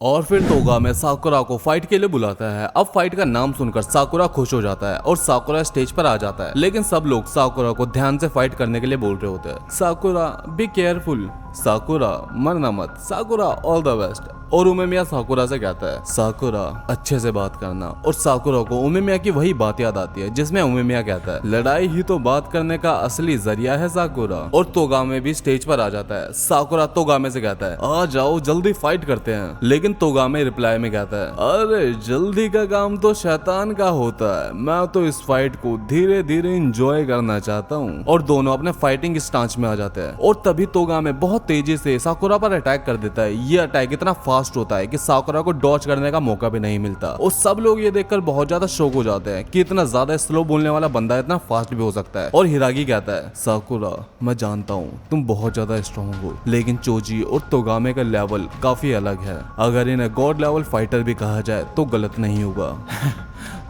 और फिर तोगामे साकुरा को फाइट के लिए बुलाता है। अब फाइट का नाम सुनकर साकुरा खुश हो जाता है और साकुरा स्टेज पर आ जाता है, लेकिन सब लोग साकुरा को ध्यान से फाइट करने के लिए बोल रहे होते हैं। साकुरा बी केयरफुल, साकुरा मरना मत, साकुरा ऑल द बेस्ट। और उमेमिया साकुरा से कहता है साकुरा अच्छे से बात करना। और साकुरा को उमेमिया की वही बात याद आती है जिसमें उमेमिया कहता है लड़ाई ही तो बात करने का असली जरिया है साकुरा। और तोगामे भी स्टेज पर आ जाता है। साकुरा तोगामे से कहता है आ जाओ जल्दी फाइट करते हैं, लेकिन तोगामे रिप्लाई में कहता है अरे जल्दी का काम तो शैतान का होता है, मैं तो इस फाइट को धीरे धीरे इंजॉय करना चाहता हूँ। और दोनों अपने फाइटिंग स्टांच में आ जाते हैं और तभी तोगामे बहुत तेजी से साकुरा पर अटैक कर देता है। ये अटैक इतना फास्ट होता है कि साकुरा को डॉज करने का मौका भी नहीं मिलता। और सब लोग ये देखकर बहुत ज्यादा शॉक हो जाते हैं कि इतना ज्यादा स्लो बोलने वाला बंदा इतना फास्ट भी हो सकता है। और हिरागी कहता है साकुरा मैं जानता हूँ तुम बहुत ज्यादा स्ट्रॉन्ग हो, लेकिन चोजी और तोगामे का लेवल काफी अलग है। अगर इन्हें गॉड लेवल फाइटर भी कहा जाए तो गलत नहीं होगा।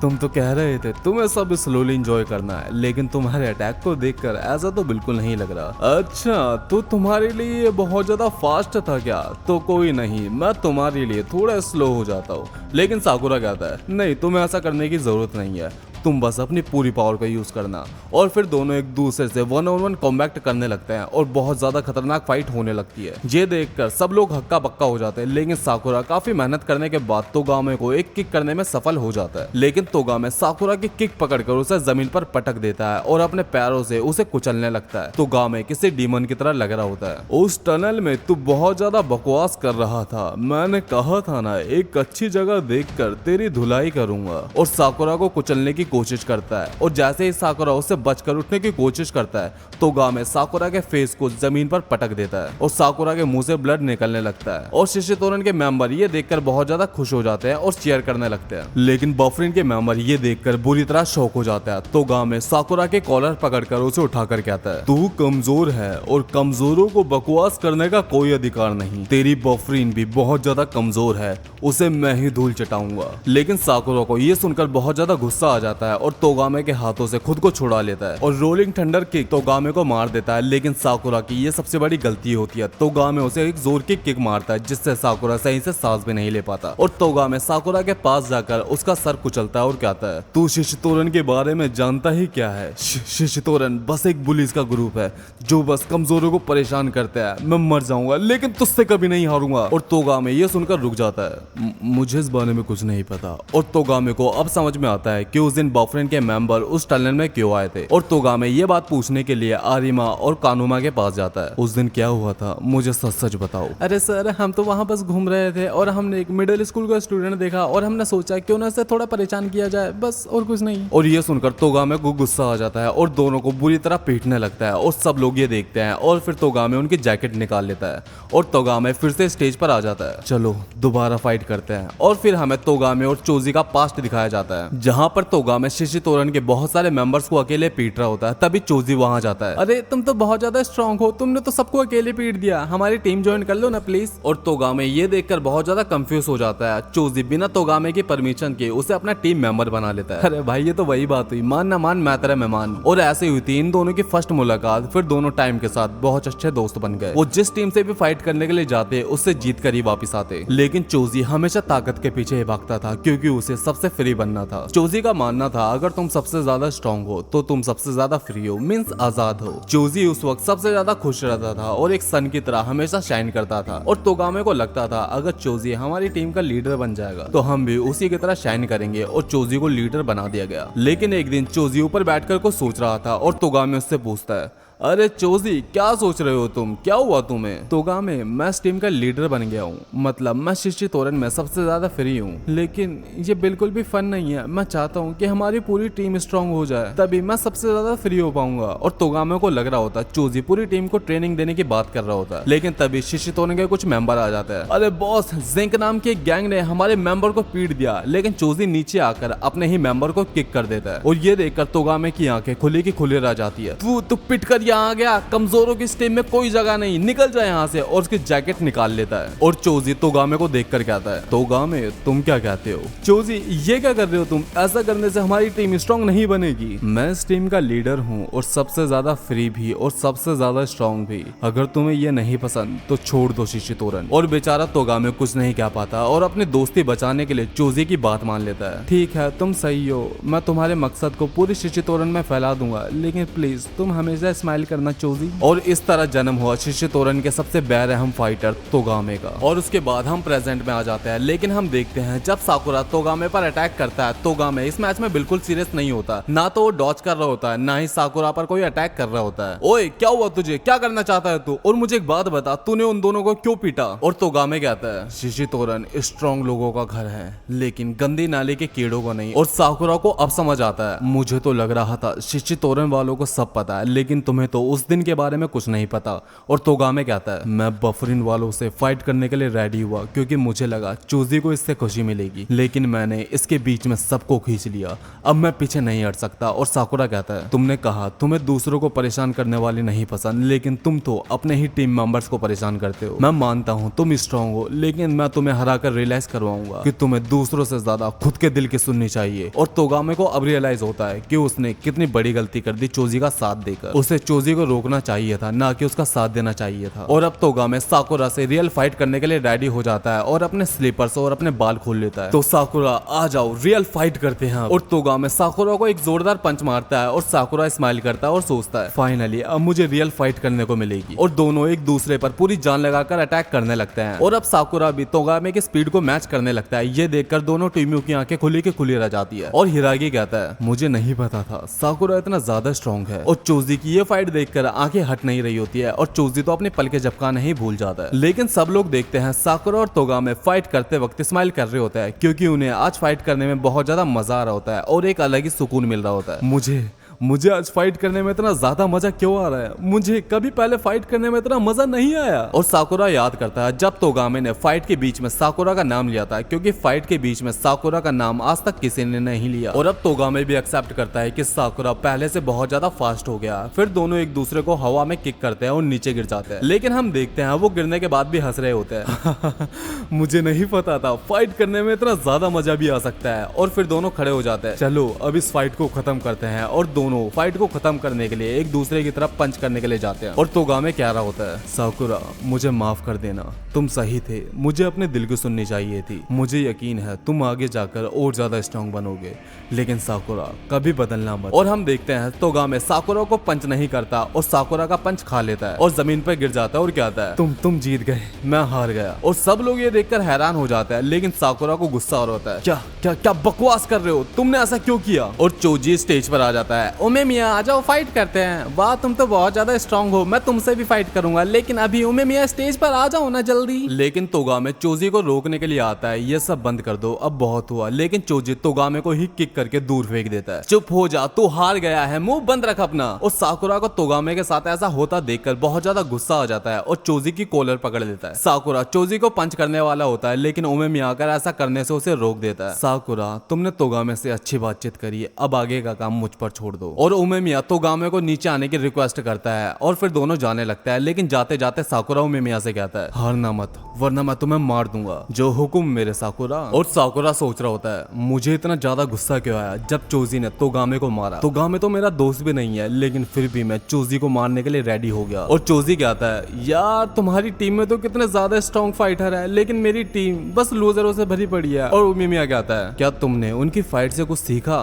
तुम तो कह रहे थे तुम्हें सब स्लोली एंजॉय करना है, लेकिन तुम्हारे अटैक को देखकर ऐसा तो बिल्कुल नहीं लग रहा। अच्छा तो तुम्हारे लिए ये बहुत ज्यादा फास्ट था क्या? तो कोई नहीं, मैं तुम्हारे लिए थोड़ा स्लो हो जाता हूँ। लेकिन साकुरा कहता है नहीं तुम्हें ऐसा करने की जरूरत नहीं है, तुम बस अपनी पूरी पावर का यूज करना। और फिर दोनों एक दूसरे से 1-on-1 कॉम्बैक्ट करने लगते हैं और बहुत ज्यादा खतरनाक फाइट होने लगती है। ये देखकर सब लोग हक्का बक्का हो जाते हैं, लेकिन साकुरा काफी मेहनत करने के बाद तोगामे को एक किक करने में सफल हो जाता है। लेकिन तोगामे साकुरा की किक पकड़कर उसे जमीन पर पटक देता है और अपने पैरों से उसे कुचलने लगता है। तोगामे किसी डीमन की तरह लग रहा होता है। उस टनल में तू बहुत ज्यादा बकवास कर रहा था, मैंने कहा था ना एक अच्छी जगह देखकर तेरी धुलाई करूंगा। और साकुरा को कुचलने की कोशिश करता है और जैसे ही साकुरा उससे बचकर उठने की कोशिश करता है तोगामे साकुरा के फेस को जमीन पर पटक देता है और साकुरा के मुंह से ब्लड निकलने लगता है। और शिशितोरन के मेंबर ये देखकर बहुत ज्यादा खुश हो जाते हैं और चीयर करने लगते हैं, लेकिन बफरिन के मेंबर ये देखकर बुरी तरह शॉक हो जाता है। तोगामे साकुरा के कॉलर पकड़कर उसे उठाकर कहता है तू कमजोर है और कमजोरों को बकवास करने का कोई अधिकार नहीं। तेरी बफरिन भी बहुत ज्यादा कमजोर है, उसे मैं ही धूल चटाऊंगा। लेकिन साकुरा को ये सुनकर बहुत ज्यादा गुस्सा आ जाता है और तोगामे के हाथों से खुद को छुड़ा लेता है और रोलिंग थंडर किक तोगामे को मार देता है। लेकिन साकुरा की ये सबसे बड़ी गलती होती है। तोगामे उसे एक जोर की किक मारता है जिससे साकुरा सही से सांस भी नहीं ले पाता। और तोगामे साकुरा के पास जाकर उसका सर कुचलता है और कहता है तू शिशितोरन के बारे में जानता ही क्या है? शिशितोरन बस एक पुलिस का ग्रुप है जो बस कमजोरों को परेशान करता है। मैं मर जाऊंगा लेकिन तुझसे कभी नहीं हारूंगा। और तोगामे ये सुनकर रुक जाता है, मुझे इस बारे में कुछ नहीं पता। और तोगामे को अब समझ में आता है कि उस दिन बफरिन के मेंबर उस टनल में क्यों आए थे। और तोगामे ये बात पूछने के लिए आरिमा और कानुमा के पास जाता है। उस दिन क्या हुआ था मुझे सच सच बताओ। अरे सर हम तो वहाँ बस घूम रहे थे और हमने एक मिडिल स्कूल का स्टूडेंट देखा और हमने सोचा क्यों ना इसे थोड़ा परेशान किया जाए, बस और कुछ नहीं। और ये सुनकर तोगामे को गुस्सा आ जाता है और दोनों को बुरी तरह पीटने लगता है और सब लोग ये देखते हैं। और फिर तोगामे उनकी जैकेट निकाल लेता है और तोगामे फिर से स्टेज पर आ जाता है। चलो दोबारा फाइट करते हैं। और फिर हमें तोगामे और चोजी का पास्ट दिखाया जाता है जहाँ पर तोगामे शिशितोरन के बहुत सारे मेंबर्स को अकेले पीट रहा होता है। तभी चोजी वहां जाता है। अरे तुम तो बहुत ज्यादा स्ट्रांग हो, तुमने तो सबको अकेले पीट दिया, हमारी टीम ज्वाइन कर लो ना प्लीज। और तोगामे ये देखकर बहुत ज्यादा कंफ्यूज हो जाता है। चोजी बिना तोगामे की परमिशन के उसे अपना टीम मेंबर बना लेता है। अरे भाई ये तो वही बात हुई, मान ना मान मैं तेरा मेहमान। और ऐसे हुई थी इन दोनों की फर्स्ट मुलाकात। फिर दोनों टाइम के साथ बहुत अच्छे दोस्त बन गए। वो जिस टीम से भी फाइट करने के लिए जाते उससे जीत कर ही वापिस आते। लेकिन चोजी हमेशा ताकत के पीछे भागता था क्योंकि उसे सबसे फ्री बनना था। चोजी का मानना था अगर तुम सबसे ज्यादा स्ट्रॉन्ग हो तो तुम सबसे ज्यादा फ्री हो, मींस आजाद हो। चोजी उस वक्त सबसे ज्यादा खुश रहता था और एक सन की तरह हमेशा शाइन करता था। और तोगामे को लगता था अगर चोजी हमारी टीम का लीडर बन जाएगा तो हम भी उसी की तरह शाइन करेंगे। और चोजी को लीडर बना दिया गया। लेकिन एक दिन चोजी ऊपर बैठकर को सोच रहा था और तोगामे उससे पूछता है अरे चोजी क्या सोच रहे हो तुम, क्या हुआ तुम्हें? तोगामे मैं इस टीम का लीडर बन गया हूँ, मतलब मैं शिशितोरन में सबसे ज्यादा फ्री हूँ, लेकिन ये बिल्कुल भी फन नहीं है। मैं चाहता हूँ कि हमारी पूरी टीम स्ट्रांग हो जाए तभी मैं सबसे ज्यादा फ्री हो पाऊंगा। और तोगामे को लग रहा होता चोजी पूरी टीम को ट्रेनिंग देने की बात कर रहा होता, लेकिन तभी शिशितोरन के कुछ मेंबर आ जाते हैं। अरे बॉस जिंक नाम के गैंग ने हमारे मेंबर को पीट दिया। लेकिन चोजी नीचे आकर अपने ही मेंबर को किक कर देता है और ये देखकर तोगामे की आंखें खुली की खुली रह जाती है। तू पिट कर यहाँ आ गया, कमजोरों की इस टीम में कोई जगह नहीं, निकल जाए यहाँ से। और उसकी जैकेट निकाल लेता है और चोजी तोगामे को देखकर कहता है, तोगामे तुम क्या कहते हो? चोजी ये क्या कर रहे हो तुम? ऐसा करने से हमारी टीम स्ट्रांग नहीं बनेगी। मैं इस टीम का लीडर हूँ और सबसे ज्यादा फ्री भी और सबसे ज्यादा स्ट्रांग भी। अगर तुम्हें ये नहीं पसंद तो छोड़ दो शिशितोरन। और बेचारा तोगामे कुछ नहीं कह पाता और अपनी दोस्ती बचाने के लिए चोजी की बात मान लेता है। ठीक है तुम सही हो, मैं तुम्हारे मकसद को पूरी शिशितोरन में फैला दूंगा, लेकिन प्लीज तुम हमेशा स्माइल करना चोजी। और इस तरह जन्म हुआ शिशितोरन के सबसे बेरहम फाइटर तोगामे का। और उसके बाद हम प्रेजेंट में आ जाते हैं, लेकिन हम देखते हैं जब साकुरा तोगामे पर अटैक करता है, तोगामे इस मैच में बिल्कुल सीरियस नहीं होता। ना तो वो डॉज कर रहा होता है, ना ही साकुरा पर कोई अटैक कर रहा होता है। ओए क्या हुआ तुझे, क्या करना चाहता है तू? और मुझे एक बात बता, तूने उन दोनों को क्यों पीटा? और तोगामे कहता है, शिशितोरन स्ट्रॉन्ग लोगों का घर है, लेकिन गंदी नाली के कीड़ों को नहीं। और साकुरा को अब समझ आता है, मुझे तो लग रहा था शिशितोरन वालों को सब पता है, लेकिन तुम्हें तो उस दिन के बारे में कुछ नहीं पता। और तोगामे कहता है, मैं बफरिन वालों से फाइट करने के लिए रेडी हुआ क्योंकि मुझे लगा चोजी को इससे खुशी मिलेगी, लेकिन मैंने इसके बीच में सबको खींच लिया। अब मैं पीछे नहीं हट सकता। और साकुरा कहता है, तुमने कहा तुम्हें दूसरों को परेशान करने वाली नहीं पसंद, लेकिन तुम तो अपने ही टीम मेंबर्स को परेशान करते हो। मैं मानता हूँ तुम स्ट्रांग हो, लेकिन मैं तुम्हें हरा कर रियलाइज करवाऊंगा कि तुम्हें दूसरों से ज्यादा खुद के दिल की सुननी चाहिए। और तोगामे को अब रियलाइज होता है कि उसने कितनी बड़ी गलती कर दी चोजी का साथ देकर। उसे चोजी को रोकना चाहिए था, ना कि उसका साथ देना चाहिए था। और अब तोगामे साकुरा से रियल फाइट करने के लिए रेडी हो जाता है और अपने स्लीपर्स और अपने बाल खोल लेता है। तो साकुरा आ जाओ, रियल फाइट करते हैं। और तोगामे साकुरा को एक जोरदार पंच मारता है और साकुरा स्माइल करता है और सोचता है, फाइनली अब मुझे रियल फाइट करने को मिलेगी। और दोनों एक दूसरे पर पूरी जान लगाकर अटैक करने लगते हैं। और अब साकुरा भी तोगामे की स्पीड को मैच करने लगता है। ये देखकर दोनों टीमों की आंखें खुली की खुली रह जाती है। और हिरागी कहता है, मुझे नहीं पता था साकुरा इतना ज्यादा स्ट्रॉन्ग है। और चोजी की ये फाइट देखकर आंखें हट नहीं रही होती है और चोजी तो अपने पल के झपकाना ही भूल जाता है। लेकिन सब लोग देखते हैं साकुरा और तोगामे फाइट करते वक्त स्माइल कर रहे होते हैं, क्योंकि उन्हें आज फाइट करने में बहुत ज्यादा मजा आ रहा होता है और एक अलग ही सुकून मिल रहा होता है। मुझे आज फाइट करने में इतना ज्यादा मजा क्यों आ रहा है? मुझे कभी पहले फाइट करने में इतना मजा नहीं आया। और साकुरा याद करता है जब तोगामे ने फाइट के बीच में साकुरा का नाम लिया था, क्योंकि फाइट के बीच में साकुरा का नाम आज तक किसी ने नहीं लिया। और अब तोगामे भी एक्सेप्ट करता है कि साकुरा पहले से बहुत ज्यादा फास्ट हो गया। फिर दोनों एक दूसरे को हवा में किक करते हैं और नीचे गिर जाते हैं। लेकिन हम देखते हैं वो गिरने के बाद भी हंस रहे होते हैं। मुझे नहीं पता था फाइट करने में इतना ज्यादा मजा भी आ सकता है। और फिर दोनों खड़े हो जाते हैं, चलो अब इस फाइट को खत्म करते हैं। और दोनों फाइट को खत्म करने के लिए एक दूसरे की तरफ पंच करने के लिए जाते हैं। और तोगामे कह रहा होता है, साकुरा मुझे माफ कर देना, तुम सही थे, मुझे अपने दिल को सुननी चाहिए थी। मुझे यकीन है तुम आगे जाकर और ज्यादा स्ट्रांग बनोगे, लेकिन साकुरा कभी बदलना मत। और हम देखते हैं तोगामे साकुरा को पंच नहीं करता और साकुरा का पंच खा लेता है और जमीन पर गिर जाता है और कहता है, तुम जीत गए, मैं हार गया। और सब लोग ये देखकर हैरान हो जाते हैं, लेकिन साकुरा को गुस्सा हो रहा है, क्या बकवास कर रहे हो, तुमने ऐसा क्यों किया? और चोजी स्टेज पर आ जाता है, ओमे मिया आ जाओ फाइट करते हैं। वाह तुम तो बहुत ज्यादा स्ट्रांग हो, मैं तुमसे भी फाइट करूंगा, लेकिन अभी ओमे मिया स्टेज पर आ जाओ ना जल्दी। लेकिन तोगामे चोजी को रोकने के लिए आता है, ये सब बंद कर दो, अब बहुत हुआ। लेकिन चोजी तोगामे को ही किक करके दूर फेंक देता है। चुप हो जा, तू हार गया है, मुंह बंद रख अपना। और साकुरा को तोगामे के साथ ऐसा होता देखकर बहुत ज्यादा गुस्सा आ जाता है और चोजी की कॉलर पकड़ लेता है। साकुरा चोजी को पंच करने वाला होता है, लेकिन ओमे मिया आकर ऐसा करने से उसे रोक देता है। साकुरा तुमने तोगामे से अच्छी बातचीत करी, अब आगे का काम मुझ पर छोड़ दो। और ओमे मिया तोगामे को नीचे आने की रिक्वेस्ट करता है और फिर दोनों जाने लगता है। लेकिन जाते जाते साकुरा ओमे मिया से कहता है, हारना मत वरना मैं तुम्हें मार दूंगा, जो हुक्म मेरे साकुरा। और साकुरा सोच रहा होता है, मुझे इतना ज्यादा गुस्सा क्यों आया जब चोजी ने तोगामे को मारा। तोगामे तो मेरा दोस्त भी नहीं है, लेकिन फिर भी मैं चोजी को मारने के लिए रेडी हो गया। और चोजी कहता है, यार तुम्हारी टीम में तो कितने ज्यादा स्ट्रॉन्ग फाइटर है, लेकिन मेरी टीम बस लूजरों से भरी पड़ी है। और ओमे मिया कहता है, क्या तुमने उनकी फाइट से कुछ सीखा?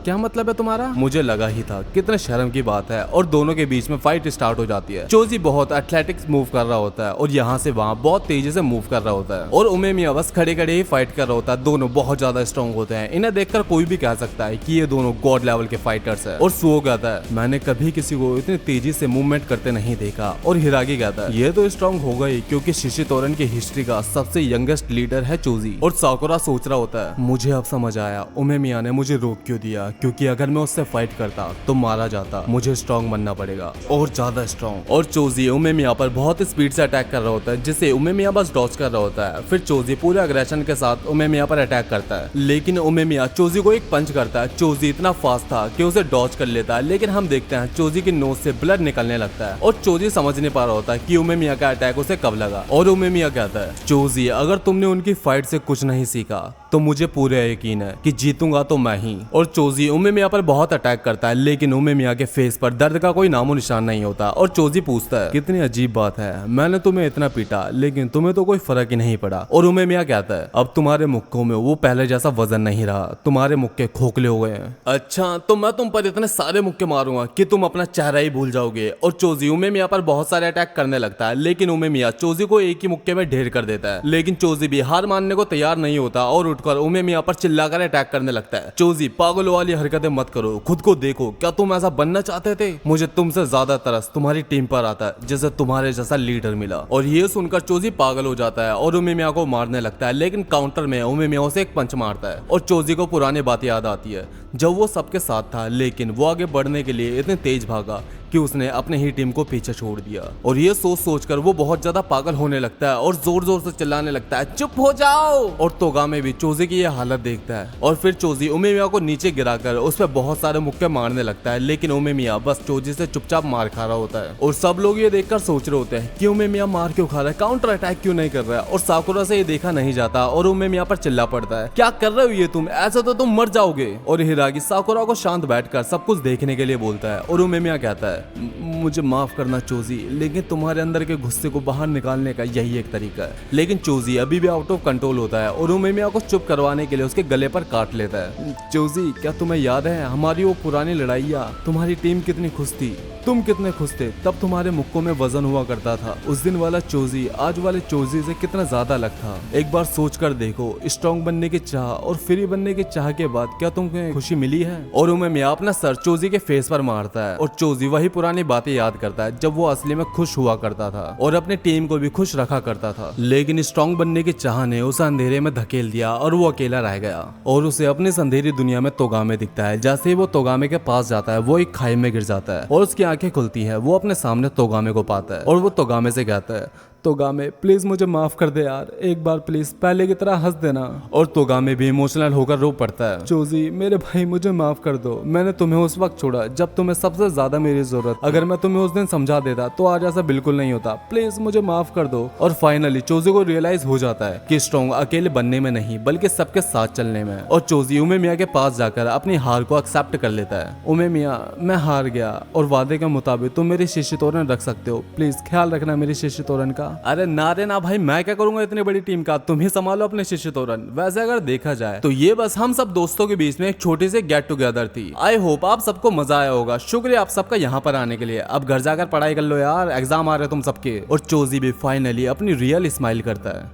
क्या मतलब है तुम्हारा? मुझे लगा ही था, कितने शर्म की बात है। और दोनों के बीच में फाइट स्टार्ट हो जाती है। चोजी बहुत एथलेटिक्स मूव कर रहा होता है और यहाँ से वहाँ बहुत तेजी से मूव कर रहा होता है। और ओमे मिया बस खड़े खड़े ही फाइट कर रहा होता है। दोनों बहुत ज्यादा स्ट्रॉन्ग होते हैं, इन्हें देखकर कोई भी कह सकता है कि ये दोनों गॉड लेवल के फाइटर्स हैं। और सुओ कहता है, मैंने कभी किसी को इतनी तेजी से मूवमेंट करते नहीं देखा। और हिरागी कहता है, ये तो स्ट्रॉन्ग होगा ही, क्योंकि शिशितोरन की हिस्ट्री का सबसे यंगेस्ट लीडर है चोजी। और साकुरा सोच रहा होता है, मुझे अब समझ आया ओमे मिया ने मुझे रोक क्यों दिया, क्योंकि अगर मैं उससे फाइट करता तो मारा जाता, मुझे स्ट्रॉन्ग बनना पड़ेगा और ज्यादा स्ट्रॉन्ग। और चोजी उमेमिया पर बहुत स्पीड से अटैक कर रहा होता है, जिसे उमेमिया बस डॉज कर रहा होता है। फिर चोजी पूरे अग्रेशन के साथ उमेमिया पर अटैक करता है, लेकिन उमेमिया चोजी को एक पंच करता है। चोजी इतना फास्ट था कि उसे डॉज कर लेता है, लेकिन हम देखते हैं चोजी की नोज से ब्लड निकलने लगता है और चोजी समझ नहीं पा रहा होता है कि उमेमिया का अटैक उसे कब लगा। और उमेमिया कहता है, चोजी अगर तुमने उनकी फाइट से कुछ नहीं सीखा तो मुझे पूरा यकीन है कि जीतूंगा तो मैं ही। और चोजी उमेमिया पर बहुत अटैक करता है, लेकिन उमेमिया के फेस पर दर्द का कोई नामो निशान नहीं होता। और चोजी पूछता है, कितनी अजीब बात है, मैंने तुम्हें इतना पीटा लेकिन तुम्हें तो कोई फर्क ही नहीं पड़ा। और उमेमिया कहता है, अब तुम्हारे मुक्कों में वो पहले जैसा वजन नहीं रहा, तुम्हारे मुक्के खोखले हो गए हैं। अच्छा, तो मैं तुम पर इतने सारे मुक्के मारूंगा कि तुम अपना चेहरा ही भूल जाओगे। और चोजी उमेमिया पर बहुत सारे अटैक करने लगता है, लेकिन उमेमिया चोजी को एक ही मुक्के में ढेर कर देता है। लेकिन चोजी भी हार मानने को तैयार नहीं होता और उठकर उमेमिया पर चिल्लाकर अटैक करने लगता है। चोजी, पागलों वाली हरकतें मत करो, खुद को देखो, क्या तुम ऐसा बनना चाहते थे? मुझे तुमसे ज्यादा तरस तुम्हारी टीम पर आता है, जैसे तुम्हारे जैसा लीडर मिला। और ये सुनकर चोजी पागल हो जाता है और उमेमिया को मारने लगता है, लेकिन काउंटर में उमेमिया उसे एक पंच मारता है और चोजी को पुरानी बात याद आती है जब वो सबके साथ था, लेकिन वो आगे बढ़ने के लिए इतने तेज भागा कि उसने अपने ही टीम को पीछे छोड़ दिया। और ये सोच सोचकर वो बहुत ज्यादा पागल होने लगता है और जोर जोर से चिल्लाने लगता है, चुप हो जाओ। और तोगामे भी चोजी की ये हालत देखता है और फिर चोजी उमेमिया को नीचे गिराकर उस पर बहुत सारे मुक्के मारने लगता है, लेकिन उमेमिया बस चोजी से चुपचाप मार खा रहा होता है। और सब लोग ये देखकर सोच रहे होते हैं कि उमेमिया मार क्यों खा रहा है, काउंटर अटैक क्यों नहीं कर रहा है। और साकुरा से ये देखा नहीं जाता और उमेमिया पर चिल्ला पड़ता है, क्या कर रहे हो ये तुम, ऐसा तो तुम मर जाओगे। और हिरागी साकुरा को शांत बैठकर सब कुछ देखने के लिए बोलता है और उमेमिया कहता है, मुझे माफ करना चोजी, लेकिन तुम्हारे अंदर के गुस्से को बाहर निकालने का यही एक तरीका है। लेकिन चोजी अभी भी आउट ऑफ कंट्रोल होता है और उमेमिया को चुप करवाने के लिए उसके गले पर काट लेता है। चोजी, क्या तुम्हें याद है हमारी वो पुरानी लड़ाइयाँ, तुम्हारी टीम कितनी खुश थी, तुम कितने खुश थे, तब तुम्हारे मुक्कों में वजन हुआ करता था। उस दिन वाला चोजी आज वाले चोजी से कितना ज्यादा अलग था। एक बार सोच कर देखो, स्ट्रॉन्ग बनने की चाह और फ्री बनने की चाह के बाद क्या तुम्हें खुशी मिली है? और उमेमिया अपना सर चोजी के फेस पर मारता है और चोजी वही पुरानी बातें याद करता है जब वो असली में खुश हुआ करता था और अपने टीम को भी खुश रखा करता था। लेकिन स्ट्रॉन्ग बनने की चाह ने उसे अंधेरे में धकेल दिया और वो अकेला रह गया और उसे अपनी अंधेरी दुनिया में तोगामे दिखता है। जैसे ही वो तोगामे के पास जाता है, वो एक खाई में गिर जाता है और उसकी आंखें खुलती है। वो अपने सामने तोगामे को पाता है और वो तोगामे से कहता है, तोगामे प्लीज मुझे माफ कर दे यार, एक बार प्लीज पहले की तरह हंस देना। और तोगामे भी इमोशनल होकर रो पड़ता है, चोजी मेरे भाई मुझे माफ कर दो, मैंने तुम्हें उस वक्त छोड़ा जब तुम्हें सबसे ज्यादा मेरी जरूरत, अगर मैं तुम्हें उस दिन समझा देता तो आज ऐसा बिल्कुल नहीं होता, प्लीज मुझे माफ कर दो। और फाइनली चोजी को रियलाइज हो जाता है कि स्ट्रॉन्ग अकेले बनने में नहीं बल्कि सबके साथ चलने में। और चोजी उमेमिया के पास जाकर अपनी हार को एक्सेप्ट कर लेता है। उमेमिया, मैं हार गया और वादे के मुताबिक तुम मेरी शिष्य तोरण रख सकते हो, प्लीज ख्याल रखना मेरी शिष्य तोरण का। अरे ना रे ना भाई, मैं क्या करूंगा इतनी बड़ी टीम का, तुम ही संभालो अपने शिष्य तोरण। वैसे अगर देखा जाए तो ये बस हम सब दोस्तों के बीच में एक छोटी सी गेट टुगेदर थी। आई होप आप सबको मजा आया होगा। शुक्रिया आप सबका यहाँ पर आने के लिए। अब घर जाकर पढ़ाई कर लो यार, एग्जाम आ रहे तुम सबके। और चोजी भी फाइनली अपनी रियल स्माइल करता है।